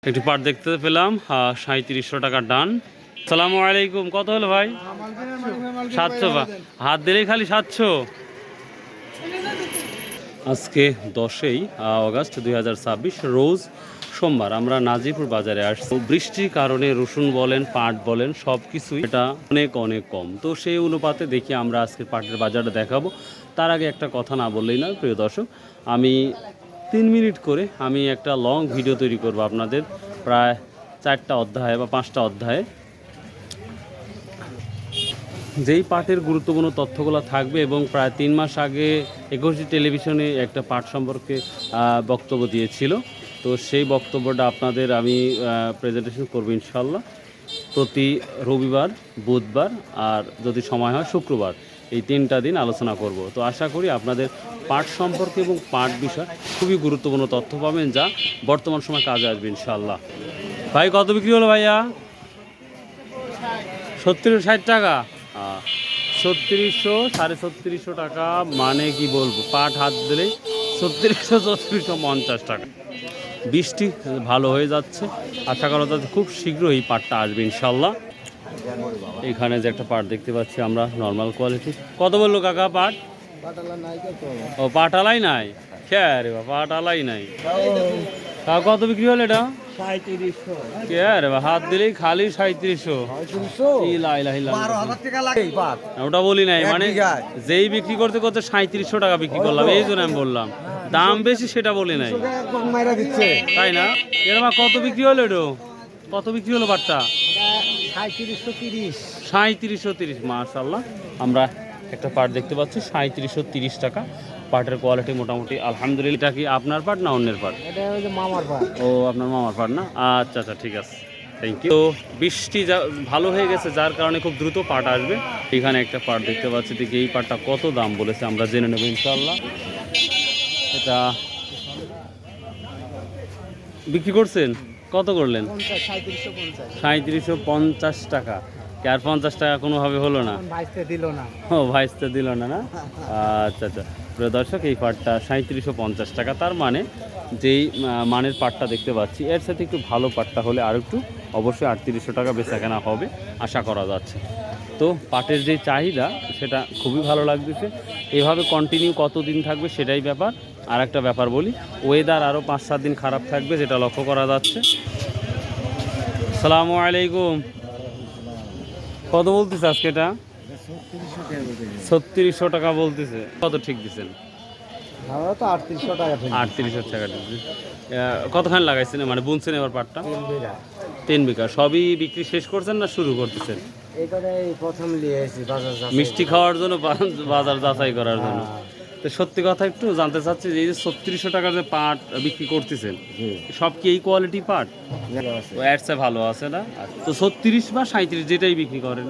একটি পাট দেখতে পেলাম 3700 টাকা ডান। সালামু আলাইকুম, কত হলো ভাই? 700। হাত দিলেই খালি 700। আজকে 10ই আগস্ট 2026 রোজ সোমবার। আমরা নাজিপুর বাজারে আসছি। বৃষ্টির কারণে রসুন বলেন, পাট বলেন, সব কিছুই এটা অনেক অনেক কম। তো সেই অনুপাতে দেখি আমরা আজকে পাটের বাজারটা দেখাবো। তার আগে একটা কথা না বললেই না, প্রিয় দর্শক, আমি 3 মিনিট করে আমি একটা লং ভিডিও তৈরি করব আপনাদের, প্রায় 4টা অধ্যায় বা 5টা অধ্যায়ে, যেই পাটের গুরুত্বপূর্ণ তথ্যগুলো থাকবে। এবং প্রায় 3 মাস আগে 21 টেলিভিশনে একটা পাট সম্পর্কে বক্তব্য দিয়েছিল। তো সেই বক্তব্যটা আপনাদের আমি প্রেজেন্টেশন করবো ইনশাল্লাহ প্রতি রবিবার, বুধবার আর যদি সময় হয় শুক্রবার, এই 3টা দিন আলোচনা করব। তো আশা করি আপনাদের পাট সম্পর্কে এবং পাট বিষয় খুবই গুরুত্বপূর্ণ তথ্য পাবেন, যা বর্তমান সময় কাজে আসবে ইনশাল্লাহ। ভাই কত বিক্রি হলো ভাইয়া? 60 টাকা। 3600, 3750 টাকা, মানে কি বলবো, পাট হাত দিলেই 3600, 3450 টাকা। বৃষ্টি ভালো হয়ে যাচ্ছে, আশা করা যাচ্ছে খুব শীঘ্রই পাটটা আসবে ইনশাল্লাহ। এখানে যে একটা পাট দেখতে পাচ্ছি আমরা, নর্মাল কোয়ালিটি। কত বললো কাকা পাট? ও পাটালাই নাই, খেয়ে রে বা পাটালাই নাই। কত বিক্রি হলো এটা? 3700। কে রে বা, হাত দিলেই খালি 3700। ওটা বলি নাই, মানে যেই বিক্রি করতে করতে 3700 টাকা বিক্রি করলাম, এই জন্য আমি বললাম দাম বেশি, সেটা বলি নাই, তাই না? এরকম কত বিক্রি হলো এটা? কত বিক্রি হলো পাটটা? 3730। মাশাআল্লাহ, আমরা একটা পাট দেখতে পাচ্ছি 3730 টাকা। পাটের কোয়ালিটি মোটামুটি আলহামদুলিল্লাহ। এটা কি আপনার পাট না অন্যের পাট? এটা ওই যে মামার পাট। ও আপনার মামার পাট না? আচ্ছা আচ্ছা, ঠিক আছে, থ্যাংক ইউ। তো বৃষ্টি ভালো হয়ে গেছে, যার কারণে খুব দ্রুত পাট আসবে। এখানে একটা পাট দেখতে পাচ্ছি, দেখি এই পাটটা কত দাম বলেছে আমরা জেনে নেব ইনশাআল্লাহ। এটা বিক্রি করছেন? কত করলেন? 3750 টাকা। আর 50 টাকা কোনোভাবে হলো না? ও ভাইসতে দিল না, না? আচ্ছা আচ্ছা, প্রিয় দর্শক, এই পাটটা 3750 টাকা। তার মানে যেই মানের পাটটা দেখতে পাচ্ছি, এর সাথে একটু ভালো পাটটা হলে আর একটু অবশ্যই 3800 টাকা বেচাকেনা হবে আশা করা যাচ্ছে। তো পাটের যে চাহিদা, সেটা খুবই ভালো লাগতেছে। এভাবে কন্টিনিউ কতদিন থাকবে সেটাই ব্যাপার। আর একটা ব্যাপার বলি, ওয়েদার আরও 5-7 দিন খারাপ থাকবে, যেটা লক্ষ্য করা যাচ্ছে। আসসালামু আলাইকুম, কত বলতেছে আজকে এটা? 3600 টাকা বলতেছে। কত ঠিক দিচ্ছেন? 3800 টাকা। 3800 টাকা দিচ্ছেন। কতখানি লাগাইছেন, মানে বুনছেন এবার পাটটা? 3 বিঘা। সবই বিক্রি শেষ করছেন না শুরু করতেছেন? প্রথম নিয়েছি মিষ্টি খাওয়ার জন্য, বাজার যাচাই করার জন্য। তো সত্যি কথা একটু জানতে চাচ্ছি যে এই যে 3600 টাকা যে পাট বিক্রি করতেছেন, সব কি এই কোয়ালিটি পাট? এর চেয়ে ভালো আছে না? তো 36 বা 37 যেটাই বিক্রি করেন,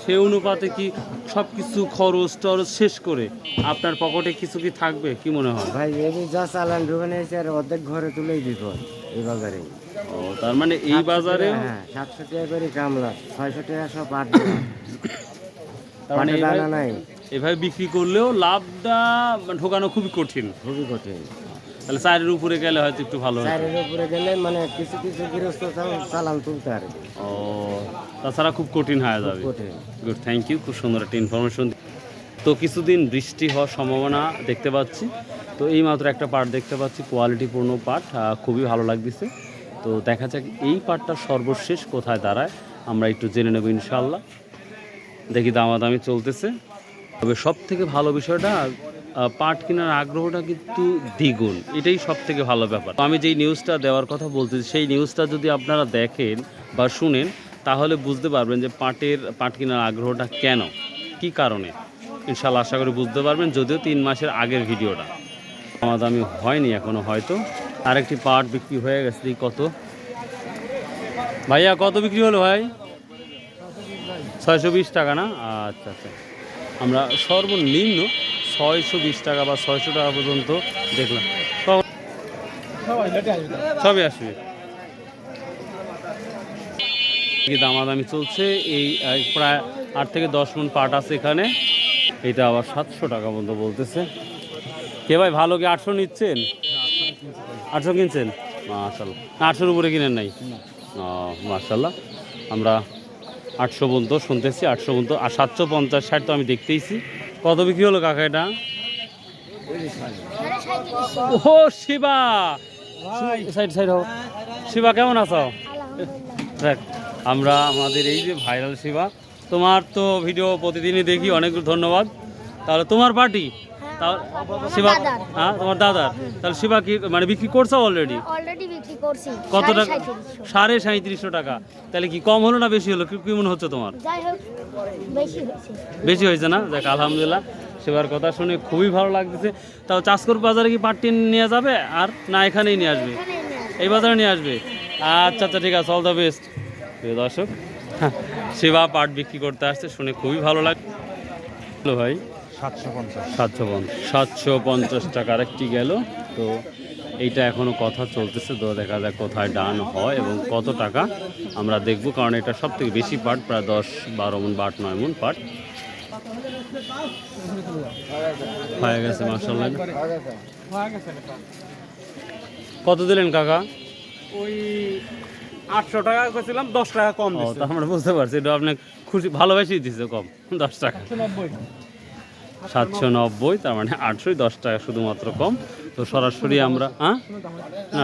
সে অনুপাতে কি সব কিছু খরচ টরচ শেষ করে আপনার পকেটে কিছু কি থাকবে, কি মনে হয় ভাই? এই যা চালান ঢুকানো হয়েছে, আর অর্ধেক ঘরে তুলেই দিব এই বাজারে। ও, তার মানে এই বাজারে 700 টাকা করে কামলা, 600 টাকা সব পাট। মানে এভাবে বিক্রি করলেও লাভটা ঢোকানো খুবই কঠিন। তাহলে 4-এর উপরে গেলে হয়তো একটু ভালো হয়। 4-এর উপরে গেলে মানে কিছু কিছু গৃহস্থ চালান তুলতে আর কি। ও, তাছাড়া খুব কঠিন হয়ে যাবে। গুড, থ্যাংক ইউ, খুব সুন্দর একটা ইনফরমেশন। তো কিছুদিন বৃষ্টি হওয়ার সম্ভাবনা দেখতে পাচ্ছি। তো এই মাত্র একটা পাট দেখতে পাচ্ছি, কোয়ালিটিপূর্ণ পাট, খুবই ভালো লাগতেছে। তো দেখা যাক এই পাটটা সর্বশেষ কোথায় দাঁড়ায়, আমরা একটু জেনে নেব ইনশাল্লাহ। দেখি দামাদামি চলতেছে। তবে সব থেকে ভালো বিষয়টা, পাট কেনার আগ্রহটা কিন্তু দ্বিগুণ, এটাই সব থেকে ভালো ব্যাপার। আমি যেই নিউজটা দেওয়ার কথা বলতেছি, সেই নিউজটা যদি আপনারা দেখেন বা শুনেন, তাহলে বুঝতে পারবেন যে পাট কেনার আগ্রহটা কেন, কি কারণে। ইনশাল্লাহ আশা করি বুঝতে পারবেন, যদিও 3 মাসের আগের ভিডিওটা। দামাদামি হয়নি এখনো, হয়তো আরেকটি পাট বিক্রি হয়ে গেছে। কত ভাইয়া, কত বিক্রি হলো ভাই? 620 টাকা না? আচ্ছা আচ্ছা, আমরা সর্বনিম্ন 620 টাকা বা 600 টাকা পর্যন্ত দেখলাম। সবই আসবে। দামাদামি চলছে। এই প্রায় 8 থেকে 10 মণ পাট আছে এখানে। এটা আবার 700 টাকা পর্যন্ত বলতেছে। কে ভাই, ভালো কি 800 নিচ্ছেন? 800 কিনছেন? মাশাল্লাহ, 800-র উপরে কিনেন নাই? ও মাশাল্লাহ, আমরা 800 পর্যন্ত শুনতেছি, 800 পর্যন্ত, আর 750-60 তো আমি দেখতেইছি। কত বিক্রি হলো কাকা এটা? ও শিবা, সাইড সাইড হও। শিবা কেমন আছো? দেখ, আমরা আমাদের এই যে ভাইরাল শিবা, তোমার তো ভিডিও প্রতিদিনই দেখি, অনেক ধন্যবাদ। তাহলে তোমার পার্টি, তাহলে শিবা, হ্যাঁ তোমার দাদার, তাহলে শিবা কি মানে বিক্রি করছো অলরেডি? অলরেডি বিক্রি করছি কত টাকা? 3750 3750 টাকা। তাহলে কি কম হলো না বেশি হলো, কি মনে হচ্ছে তোমার? যাই হোক বেশি হয়েছে। বেশি হয়েছে না? দেখ আলহামদুলিল্লাহ, সেবার কথা শুনে খুবই ভালো লাগতেছে। তাও চাষকর বাজারে কি পাটটি নিয়ে যাবে আর না এখানেই নিয়ে আসবে? এখানে নিয়ে আসি। এই বাজারে নিয়ে আসবে? আচ্ছা আচ্ছা, ঠিক আছে, অল দ্য বেস্ট। প্রিয় দর্শক, সেবা পাট বিক্রি করতে আসছে শুনে খুবই ভালো লাগলো ভাই। 750 টাকার একটি গেল। তো এইটা এখনো কথা চলতেছে, তো দেখা যাক কোথায় ডান হয় এবং কত টাকা আমরা দেখব, কারণ এটা সব থেকে বেশি পাট, প্রায় 10-12 মণ বা 8-9 মণ পাট হয়ে গেছে মাশাআল্লাহ। কত দিলেন কাকা? ওই 800 টাকা করেছিলাম, 10 টাকা কম ও, দিচ্ছে। তার মানে বুঝতে পারছি, এটা আপনি খুশি, ভালোবেসেই দিচ্ছে কম 10 টাকা। 790, তার মানে 810 টাকা শুধুমাত্র কম। তো সরাসরি আমরা, হ্যাঁ না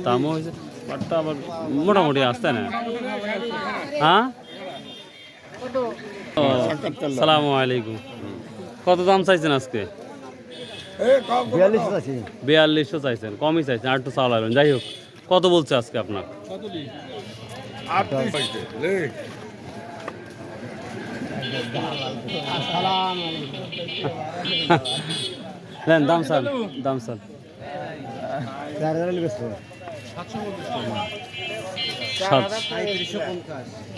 দামও হয়েছে, পাটটা আবার মোটামুটি আসতে না, হ্যাঁ। ও, সালামু আলাইকুম। কত দাম চাইছেন আজকে? 4200 চাইছেন, কমই চাইছেন, আর একটু চাওয়া লাগবেন। যাই হোক, কত বলছে আজকে আপনার? দেন দাম স্যার, দাম স্যার।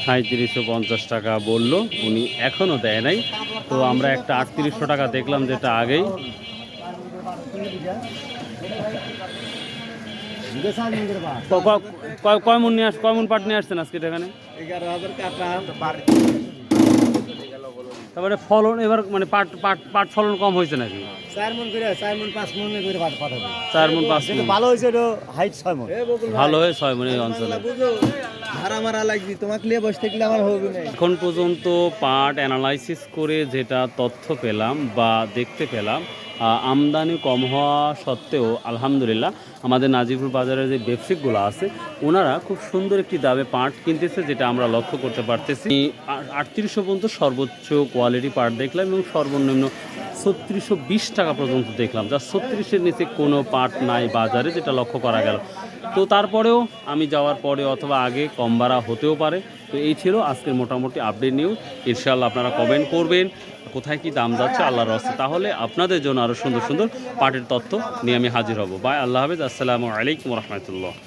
3750 টাকা বললো উনি, এখনো দেয় নাই। তো আমরা একটা 3800 টাকা দেখলাম, যেটা আগেই। কয় মণ নিয়ে কয় মণ পাট নিয়ে আসছেন আজকে এখানে? 11,000 টাকা। তারপরে ফলন এবার মানে পাট পাট পাট ফলন কম হয়েছে নাকি? 4 মণ করে 4 মণ 5 মণ করে পাঠাবে। 4 মণ 5 মণ ভালো হয়েছে, তো হাইট 6 মণ। ভালো হয়ে 6 মণ এই অঞ্চলে। ভাড়া মারা লাগবি, তোমাকে নিয়ে বসে থাকলে আমার হবে না। এখন পর্যন্ত পাট অ্যানালাইসিস করে যেটা তথ্য পেলাম বা দেখতে পেলাম, আমদানি কম হওয়া সত্ত্বেও আলহামদুলিল্লাহ আমাদের নাজিরপুর বাজারের যে ব্যবসায়িকগুলো আছে, ওনারা খুব সুন্দর একটি দামে পাট কিনতেছে, যেটা আমরা লক্ষ্য করতে পারতেছি। 3800 পর্যন্ত সর্বোচ্চ কোয়ালিটি পাট দেখলাম এবং সর্বনিম্ন 3620 টাকা পর্যন্ত দেখলাম, যা 36-এর নিচে কোনো পাট নাই বাজারে, যেটা লক্ষ্য করা গেল। তো তারপরেও আমি যাওয়ার পরে অথবা আগে কম বাড়া হতেও পারে। তো এই ছিল আজকের মোটামুটি আপডেট নিউজ। ইনশাআল্লাহ আপনারা কমেন্ট করবেন কোথায় কি দাম যাচ্ছে আল্লাহর রাস্তে, তাহলে আপনাদের জন্য আরও সুন্দর সুন্দর পাটের তথ্য নিয়ে আমি হাজির হব। বাই, আল্লাহ হাফেজ, আসসালামু আলাইকুম রহমতুল্লাহ।